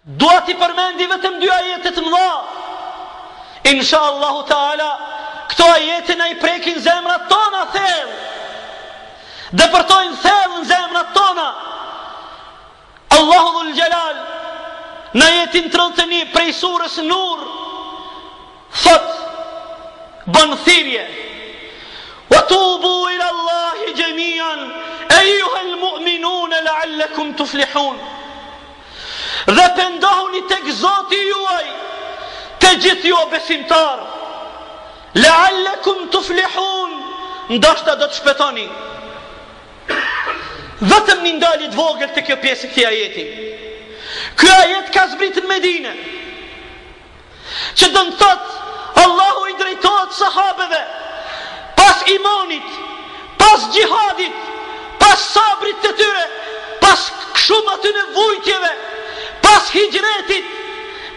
Dua t'i përmendi vetëm 2 ajete të mëdha. Insha Allahu Taala, këto ajete na i prekin zemrat tona thellë. Depërtojnë thellë në zemrat tona. Allahu Dhul Jalal në ajetin 31 prej surës Nur thot, bën thirrje: "Wa tubu ila Allahi jami'an ayyuhal mu'minun la'allakum tuflihun." Dhe pendohuni tek Zoti juaj, të gjithë ju besimtar, la'allakum tuflihun, ndoshta do të shpëtoni. Vetëm një ndalje të vogël të kjo pjesë e këtij ajeti. Ky ajet ka zbritur në Medinë, që do të thotë Allahu i drejtohet sahabeve pas imanit, pas gjihadit, pas sabrit të tyre, pas shumë aty nevojtjeve, pas hijretit,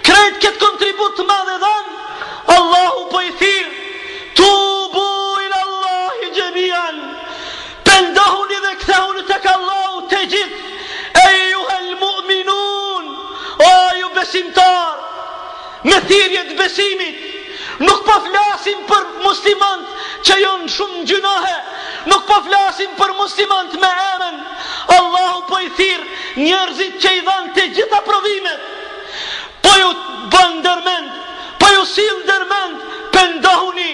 krejt këtë kontribut të madhe dhanë, Allahu po i thirr: "Tubu ila Allahi jami'an." Pendohuni dhe kthehuni tek Allahu të gjithë, ejuhel mu'minun, o ju besimtar, me thirrje të besimit. Nuk po flasim për muslimanët që janë shumë gjunohe, nuk po flasim për muslimanët me emën. Allahu po i thirr njerëzit që i dhanë të gjitha provimet, po ju bën ndërmend, po ju sill ndërmend, pendohuni,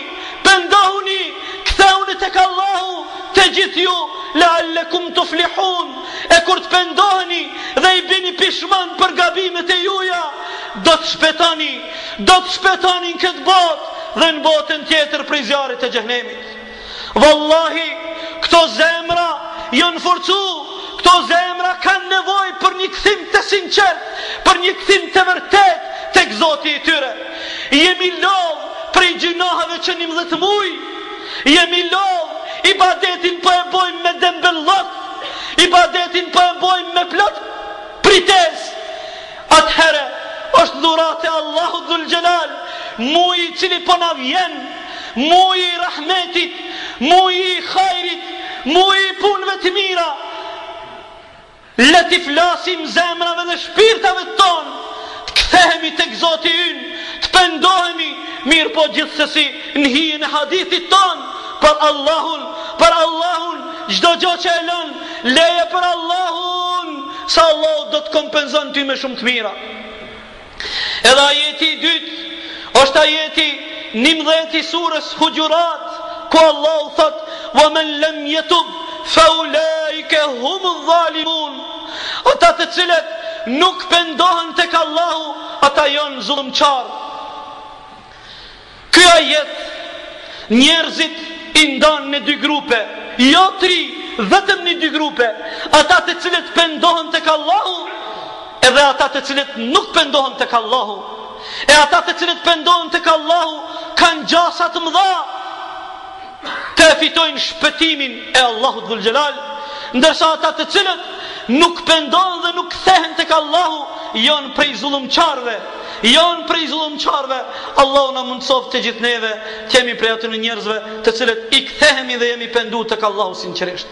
kthehuni tek Allahu të gjithë ju, la'allakum tuflihun. E kur të pendoheni dhe i bini pishman për gabimet e juja, do të shpëtoni në këtë botë dhe në botën tjetër prej zjarrit të xhenemit. Wallahi, këto zemra janë forcu, këto zemra kanë nevojë për një kthim të sinqert, për një kthim të vërtet tek Zoti i tyre. Jemi lodh prej gjunohave që 11 muaj, jemi lodh, ibadetin po e bojmë me dembellok, ibadetin po e bojmë me plot pritesë. Atëherë është dhuratë e Allahu Dhul Jalal, muji i cili po na vjen, muji i rahmetit, muji i hajrit, muji i punëve të mira. Le t'i flasim zemrave dhe shpirtave tonë, të kthehemi tek Zoti ynë, të pendohemi, mirë po gjithsesi në hijen e hadithit tonë, për Allahun, çdo gjë që e lën, leje për Allahun, sa Allahu do të kompenzon ty me shumë të mira. Edhe ajeti i dytë është ajeti 19 i surës Hujurat, ku Allahu thot: "Wa man lam yatub fa ulaika humudh zalimun." Ata të cilët nuk pendohen tek Allahu, ata janë zullumçar. Ky ajet njerëzit i ndan në 2 grupe, jo 3, vetëm në 2 grupe. Ata të cilët pendohen tek Allahu, edhe ata të cilët nuk pendohen tek Allahu. E ata të cilët pendohen tek Allahu kanë gjasa të mëdha të fitojnë shpëtimin e Allahut Dhul Jalal, ndërsa ata të cilët nuk pendohen dhe nuk kthehen tek Allahu janë prej zullumçarëve. Allahu na mundsoft të gjithë neve të jemi prej atyre njerëzve të cilët i kthehemi dhe jemi penduar tek Allahu sinqerisht.